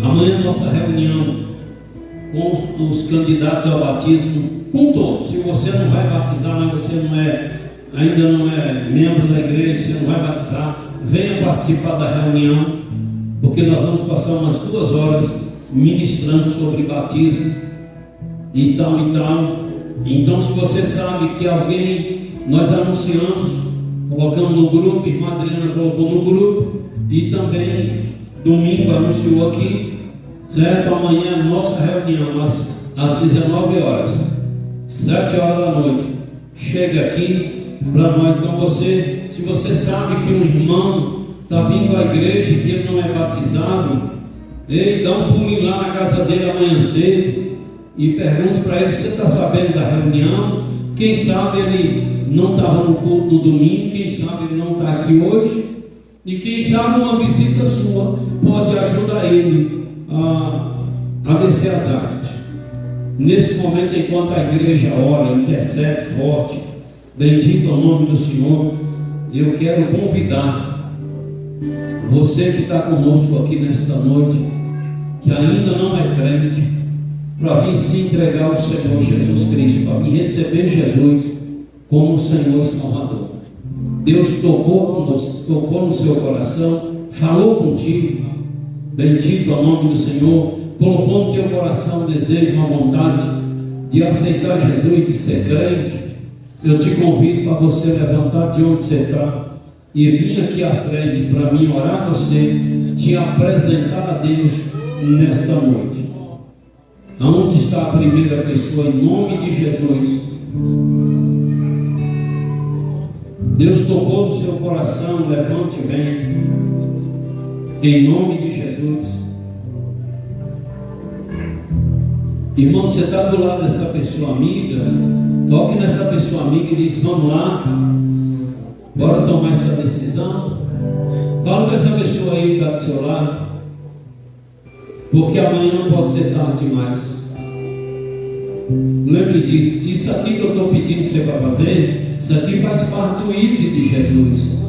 Amanhã nossa reunião com os candidatos ao batismo, com todos. Se você não vai batizar, mas você ainda não é membro da igreja, você não vai batizar, venha participar da reunião, porque nós vamos passar umas 2 horas ministrando sobre batismo e tal e tal. Então, se você sabe que alguém, nós anunciamos, colocamos no grupo, irmã Adriana colocou no grupo, e também domingo anunciou aqui, certo? Amanhã a nossa reunião às 19 horas, 7 horas da noite. Chega aqui para nós. Então se você sabe que um irmão está vindo à igreja e que ele não é batizado, dá um pulinho lá na casa dele amanhã cedo e pergunte para ele se você está sabendo da reunião. Quem sabe ele não estava no culto no domingo, quem sabe ele não está aqui hoje, e quem sabe uma visita sua pode ajudar ele a descer as águas. Nesse momento, enquanto a igreja ora, intercede forte, bendito é o nome do Senhor, eu quero convidar você que está conosco aqui nesta noite, que ainda não é crente, para vir se entregar ao Senhor Jesus Cristo, para vir receber Jesus como Senhor e Salvador. Deus tocou no seu coração, falou contigo, bendito é o nome do Senhor, colocou no teu coração o desejo, uma vontade de aceitar Jesus e de ser crente. Eu te convido para você levantar de onde você está e vir aqui à frente para mim orar com você, te apresentar a Deus nesta noite. Aonde está a primeira pessoa, em nome de Jesus? Deus tocou no seu coração, levante e venha, em nome de Jesus. Irmão, você está do lado dessa pessoa amiga, toque nessa pessoa amiga e diz: vamos lá, bora tomar essa decisão. Fala para essa pessoa aí que está do seu lado, porque amanhã pode ser tarde demais. Lembre disso, isso aqui que eu estou pedindo você para fazer, isso aqui faz parte do ID de Jesus.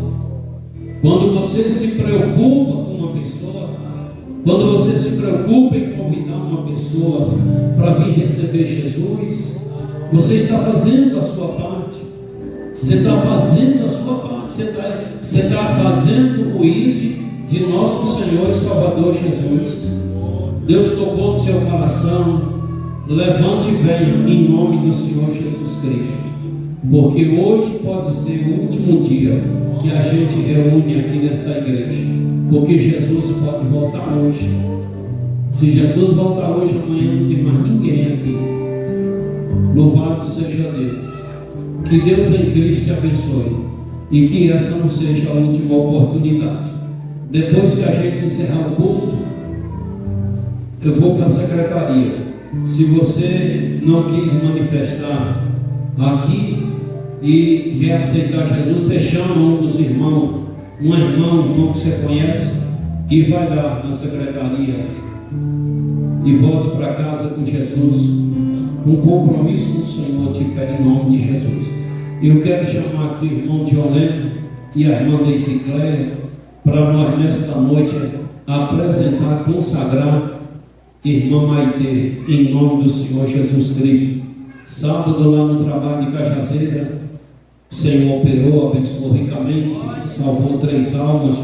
Quando você se preocupa com uma pessoa, quando você se preocupa em convidar uma pessoa para vir receber Jesus, você está fazendo a sua parte. Você está fazendo a sua parte. Você está fazendo o ID de nosso Senhor e Salvador Jesus. Deus tocou no seu coração. levante e venha em nome do Senhor Jesus Cristo. Porque hoje pode ser o último dia que a gente reúne aqui nessa igreja. Porque Jesus pode voltar hoje. Se Jesus voltar hoje, amanhã não tem mais ninguém aqui. Louvado seja Deus. Que Deus em Cristo te abençoe. E que essa não seja a última oportunidade. Depois que a gente encerrar o culto, eu vou para a secretaria. Se você não quis manifestar aqui e reaceitar Jesus, você chama um dos irmãos, um irmão que você conhece, e vai lá na secretaria e volte para casa com Jesus. Um compromisso com o Senhor te pede em nome de Jesus. Eu quero chamar aqui o irmão Diolene e a irmã Deisicléia para nós nesta noite apresentar, consagrar irmã Maitê em nome do Senhor Jesus Cristo. Sábado lá no trabalho de Cajazeira, o Senhor operou, abençoou ricamente, salvou 3 almas,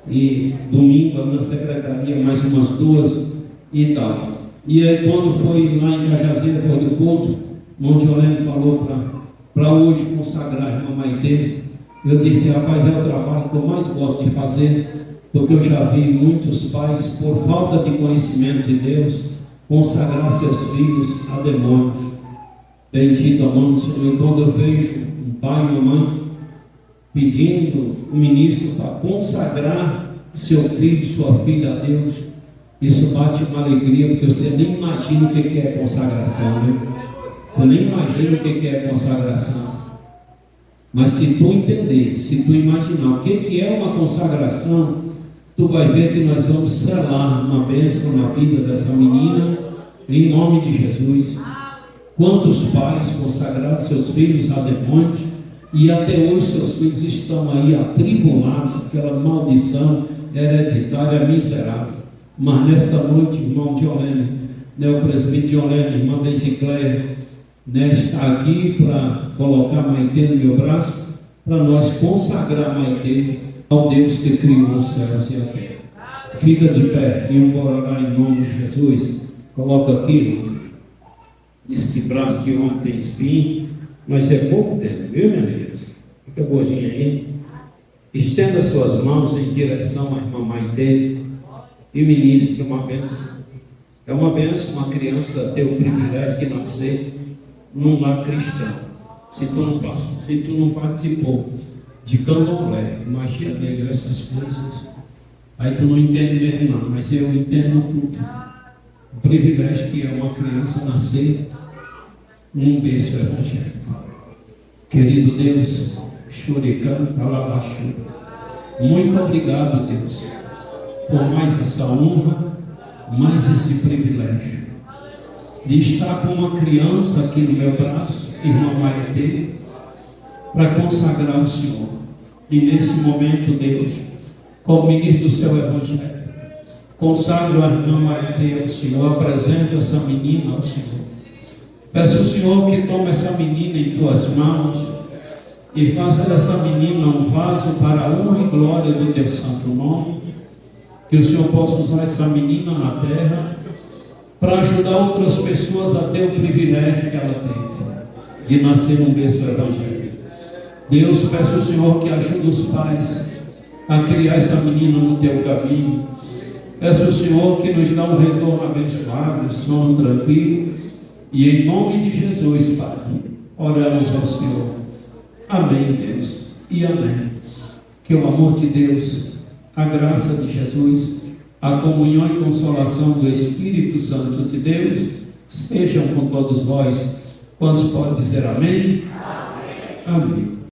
e domingo na secretaria mais umas 2 e tal. E aí quando foi lá em Cajazeira, depois do culto, o irmão Diolene falou para hoje consagrar a irmã Maitê. Eu disse, rapaz, é o trabalho que eu mais gosto de fazer, porque eu já vi muitos pais, por falta de conhecimento de Deus, consagrar seus filhos a demônios. Bendito a mão do Senhor. E quando eu vejo um pai e uma mãe pedindo o ministro para consagrar seu filho, sua filha a Deus, isso bate uma alegria, porque você nem imagina o que é consagração, né? Tu nem imagina o que é consagração. Mas se tu entender, se tu imaginar o que é uma consagração, tu vai ver que nós vamos selar uma bênção na vida dessa menina, em nome de Jesus. Quantos pais consagraram seus filhos a demônios, e até hoje seus filhos estão aí atribulados, aquela maldição hereditária miserável. Mas nesta noite, irmão Diolene, o presbítero Diolene, irmã Deisicléia, está aqui para colocar Maitê no meu braço, para nós consagrar Maitê ao Deus que criou os céus e a terra. Fica de pé e vamos orar em nome de Jesus. Coloca aqui, esse braço que ontem tem espinho, mas é pouco tempo, viu, minha filha? Fica boazinha aí. Estenda suas mãos em direção à irmã Maitê e ministre uma bênção. É uma bênção uma criança ter o privilégio de nascer num lar cristão. Se tu não participou de candomblé, imagina negra essas coisas, aí tu não entende mesmo não, mas eu entendo tudo. O privilégio que é uma criança nascer num berço evangélico. Querido Deus, choricanta alabaxu, muito obrigado, Deus, por mais essa honra, mais esse privilégio de estar com uma criança aqui no meu braço, irmã Maitê, para consagrar o Senhor. E nesse momento, Deus, como ministro do seu evangelho, consagro a irmã Maitê ao Senhor, apresento essa menina ao Senhor. Peço ao Senhor que tome essa menina em tuas mãos e faça dessa menina um vaso para a honra e glória do teu santo nome. Que o Senhor possa usar essa menina na terra para ajudar outras pessoas a ter o privilégio que ela teve de nascer num berço evangélico. Deus, peço ao Senhor que ajude os pais a criar essa menina no teu caminho. Peço ao Senhor que nos dá um retorno abençoado, sono tranquilo. E em nome de Jesus, Pai, oramos ao Senhor. Amém, Deus, e amém. Que o amor de Deus, a graça de Jesus, a comunhão e consolação do Espírito Santo de Deus estejam com todos vós. Quantos podem dizer amém? Amém. Amém.